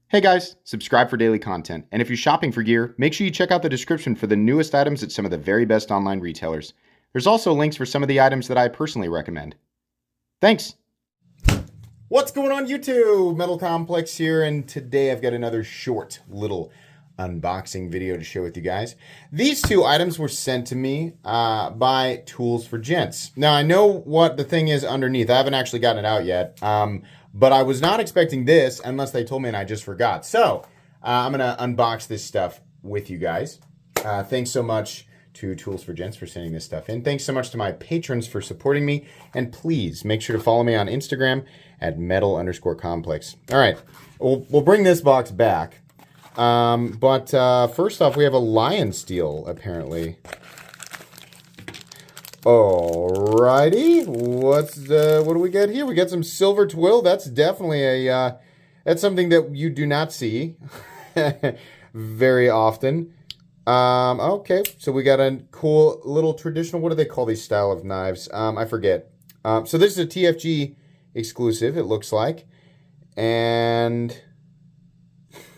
Hey guys, subscribe for daily content. And if you're shopping for gear, make sure you check out the description for the newest items at some of the very best online retailers. There's also links for some of the items that I personally recommend. Thanks! What's going on YouTube? Metal Complex here, and today I've got another short little unboxing video to share with you guys. These two items were sent to me by Tools for Gents. Now I know what the thing is underneath. I haven't actually gotten it out yet. But I was not expecting this unless they told me and I just forgot. So I'm going to unbox this stuff with you guys. Thanks so much to Tools for Gents for sending this stuff in. Thanks so much to my patrons for supporting me. And please make sure to follow me on Instagram at metal_complex. All right, we'll bring this box back. But first off, we have a lion steel, apparently. Alrighty, what do we get here? We got some silver twill. That's definitely that's something that you do not see very often. Okay, so we got a cool little traditional, what do they call these style of knives? I forget. So this is a TFG exclusive, it looks like. And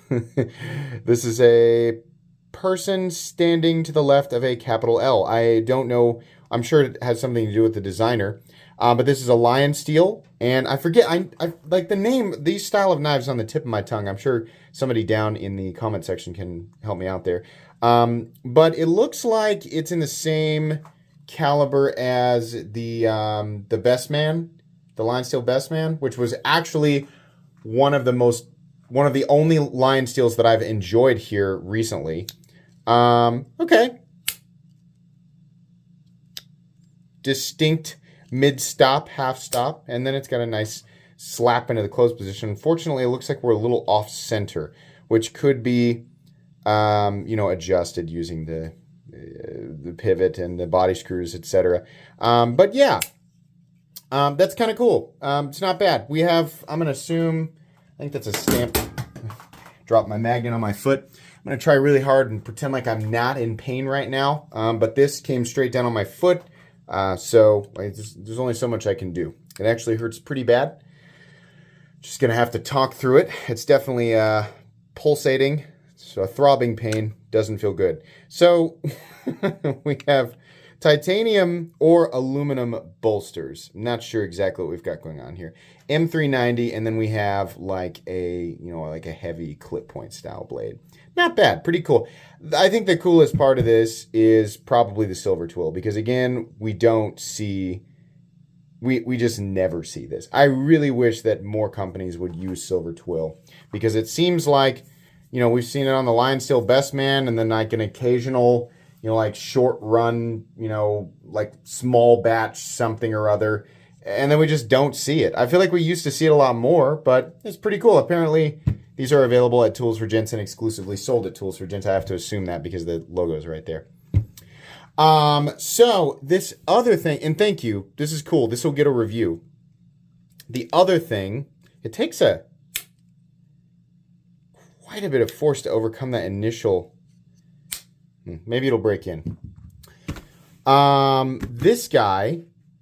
this is a person standing to the left of a capital L. I don't know. I'm sure it has something to do with the designer. But this is a lion steel. And I forget, I like the name, these style of knives on the tip of my tongue. I'm sure somebody down in the comment section can help me out there. But it looks like it's in the same caliber as the Best Man, the lion steel Best Man, which was actually one of the only lion steels that I've enjoyed here recently. Okay. Distinct mid-stop, half-stop, and then it's got a nice slap into the closed position. Unfortunately, it looks like we're a little off-center, which could be, adjusted using the pivot and the body screws, etc. But yeah, that's kind of cool. It's not bad. We have, I'm going to assume, I think that's a stamp. Drop my magnet on my foot. I'm going to try really hard and pretend like I'm not in pain right now, but this came straight down on my foot. So there's only so much I can do. It actually hurts pretty bad. Just gonna have to talk through it. It's definitely pulsating, so a throbbing pain. Doesn't feel good. So we have titanium or aluminum bolsters. I'm not sure exactly what we've got going on here. M390, and then we have like a heavy clip point style blade. Not bad, pretty cool. I think the coolest part of this is probably the silver twill, because again, we just never see this. I really wish that more companies would use silver twill, because it seems like, we've seen it on the lion steel Best Man, and then like an occasional, like short run, like small batch something or other, and then we just don't see it. I feel like we used to see it a lot more, but it's pretty cool. Apparently, these are available at Tools for Gents and exclusively sold at Tools for Gents. I have to assume that because the logo is right there. So this other thing, and thank you, this is cool. This will get a review. The other thing, it takes quite a bit of force to overcome that initial. Maybe it'll break in. This guy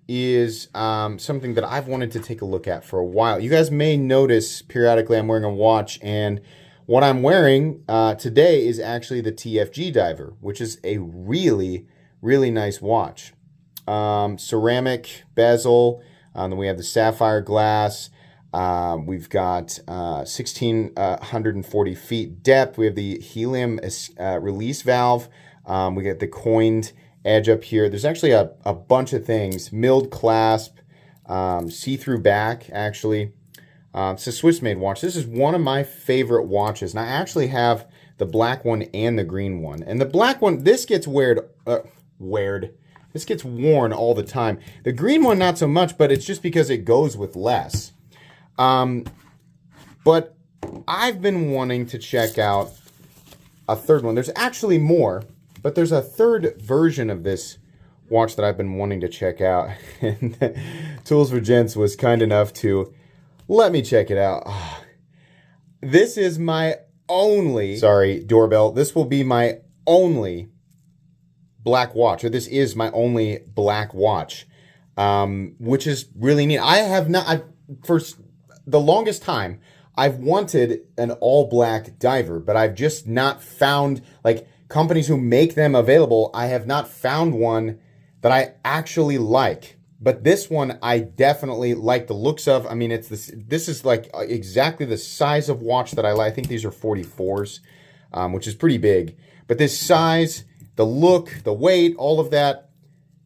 is something that I've wanted to take a look at for a while. You guys may notice periodically I'm wearing a watch, and what I'm wearing today is actually the TFG Diver, which is a really, really nice watch. Ceramic bezel, then we have the sapphire glass. We've got 1,640 feet depth. We have the helium release valve. We got the coined edge up here. There's actually a bunch of things. Milled clasp, see-through back, actually. It's a Swiss-made watch. This is one of my favorite watches, and I actually have the black one and the green one. And the black one, this gets This gets worn all the time. The green one, not so much, but it's just because it goes with less. But I've been wanting to check out a third one. There's actually more, but there's a third version of this watch that I've been wanting to check out. And Tools for Gents was kind enough to let me check it out. This is my only, sorry, doorbell. This will be my only black watch, or this is my only black watch, which is really neat. For the longest time, I've wanted an all black diver, but I've just not found, like, companies who make them available. I have not found one that I actually like. But this one I definitely like the looks of. I mean, this is like exactly the size of watch that I like. I think these are 44s, which is pretty big. But this size, the look, the weight, all of that,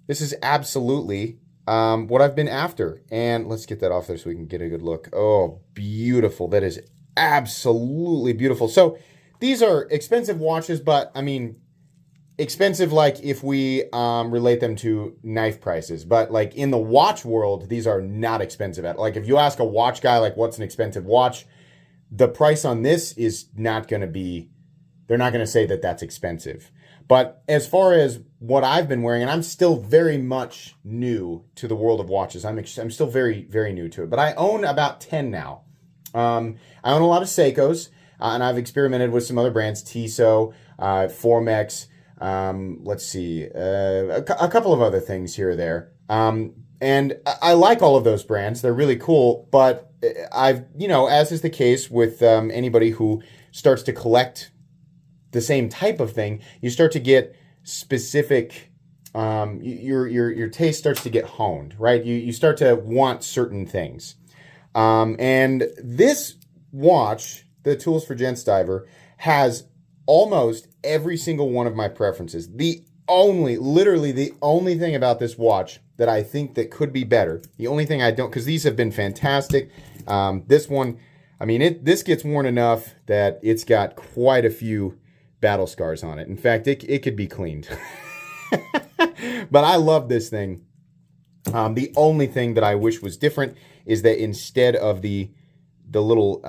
this is absolutely what I've been after. And let's get that off there so we can get a good look. Oh, beautiful. That is absolutely beautiful. So these are expensive watches, but I mean, expensive like if we relate them to knife prices. But like in the watch world, these are not expensive at. Like if you ask a watch guy, like, what's an expensive watch? The price on this is not going to be, they're not going to say that that's expensive. But as far as what I've been wearing, and I'm still very much new to the world of watches. I'm still very, very new to it. But I own about 10 now. I own a lot of Seikos, and I've experimented with some other brands, Tissot, Formex, let's see, a couple of other things here or there. And I like all of those brands. They're really cool. But I've, as is the case with anybody who starts to collect the same type of thing, you start to get specific, your taste starts to get honed, right? You start to want certain things. And this watch, the Tools for Gents Diver, has almost every single one of my preferences. Literally the only thing about this watch that I think that could be better, the only thing I don't, because these have been fantastic. This one, I mean, this gets worn enough that it's got quite a few battle scars on it. In fact, it could be cleaned. But I love this thing. The only thing that I wish was different is that instead of the little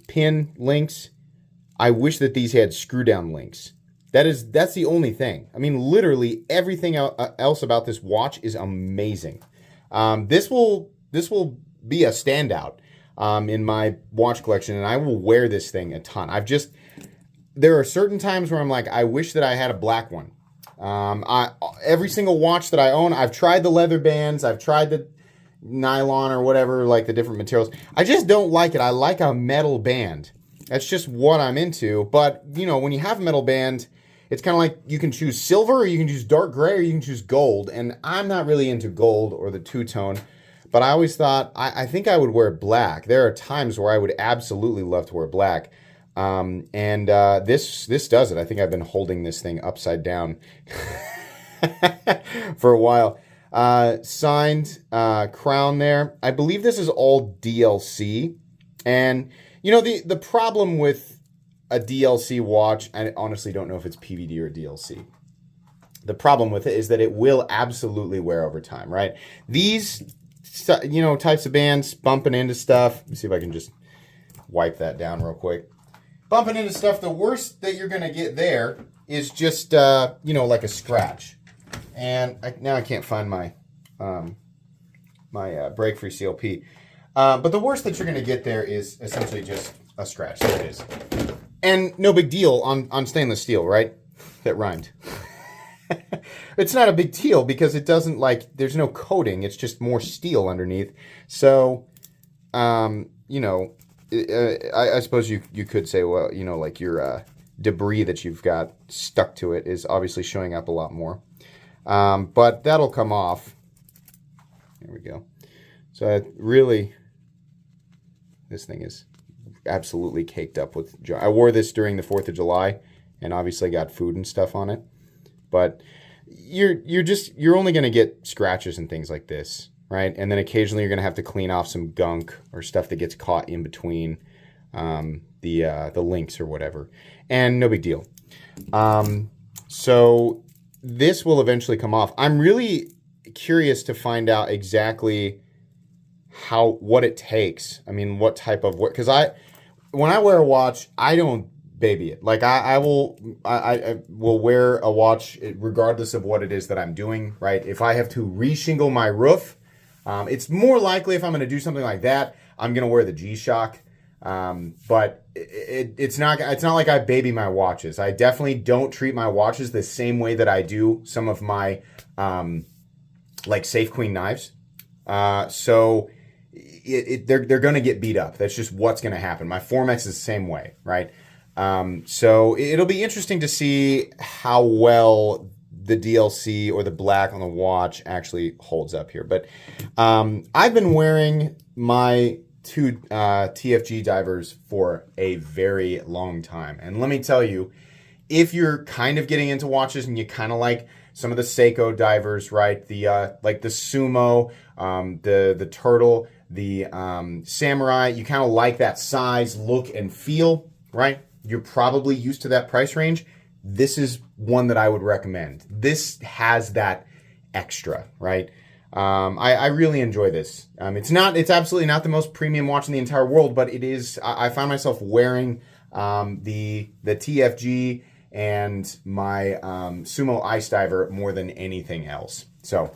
pin links, I wish that these had screw down links. That's the only thing. I mean, literally everything else about this watch is amazing. This will be a standout in my watch collection, and I will wear this thing a ton. There are certain times where I'm like, I wish that I had a black one. Every single watch that I own, I've tried the leather bands, I've tried the nylon or whatever, like the different materials. I just don't like it. I like a metal band. That's just what I'm into. But, when you have a metal band, it's kind of like you can choose silver, or you can choose dark gray, or you can choose gold. And I'm not really into gold or the two-tone. But I always thought, I think I would wear black. There are times where I would absolutely love to wear black. This does it. I think I've been holding this thing upside down for a while. Signed crown there. I believe this is all DLC. And, the problem with a DLC watch, I honestly don't know if it's PVD or DLC. The problem with it is that it will absolutely wear over time, right? These, types of bands bumping into stuff. Let me see if I can just wipe that down real quick. Bumping into stuff, the worst that you're going to get there is just, like a scratch. And now I can't find my break-free CLP. But the worst that you're going to get there is essentially just a scratch. There it is. And no big deal on stainless steel, right? That rhymed. It's not a big deal because it doesn't, there's no coating. It's just more steel underneath. So, I suppose you could say, well, your debris that you've got stuck to it is obviously showing up a lot more. But that'll come off. There we go. So this thing is absolutely caked up with. I wore this during the 4th of July and obviously got food and stuff on it. But you're only going to get scratches and things like this, right? And then occasionally you're going to have to clean off some gunk or stuff that gets caught in between the links or whatever. And no big deal. So this will eventually come off. I'm really curious to find out exactly what it takes. I mean, what type of work? Because when I wear a watch, I don't baby it. Like I will wear a watch regardless of what it is that I'm doing, right? If I have to reshingle my roof, it's more likely if I'm going to do something like that, I'm going to wear the G-Shock. But it's not like I baby my watches. I definitely don't treat my watches the same way that I do some of my Safe Queen knives. So they're going to get beat up. That's just what's going to happen. My Formex is the same way, right? So it'll be interesting to see how well the DLC or the black on the watch actually holds up here. But I've been wearing my two TFG divers for a very long time. And let me tell you, if you're kind of getting into watches and you kind of like some of the Seiko divers, right? The like the Sumo, the Turtle, the Samurai, you kind of like that size, look, and feel, right? You're probably used to that price range. This is one that I would recommend. This has that extra, right? I really enjoy this. It's absolutely not the most premium watch in the entire world, but it is. I find myself wearing the TFG and my Sumo Ice Diver more than anything else. So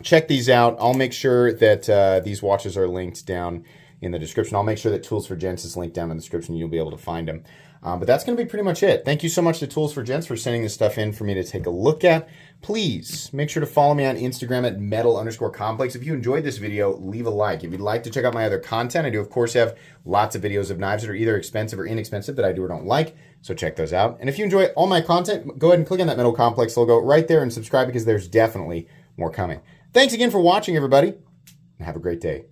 check these out. I'll make sure that these watches are linked down in the description. I'll make sure that Tools for Gents is linked down in the description. You'll be able to find them. But that's going to be pretty much it. Thank you so much to Tools for Gents for sending this stuff in for me to take a look at. Please make sure to follow me on Instagram at metal_complex. If you enjoyed this video, leave a like. If you'd like to check out my other content, I do, of course, have lots of videos of knives that are either expensive or inexpensive that I do or don't like. So check those out. And if you enjoy all my content, go ahead and click on that Metal Complex logo right there and subscribe because there's definitely more coming. Thanks again for watching, everybody, and have a great day.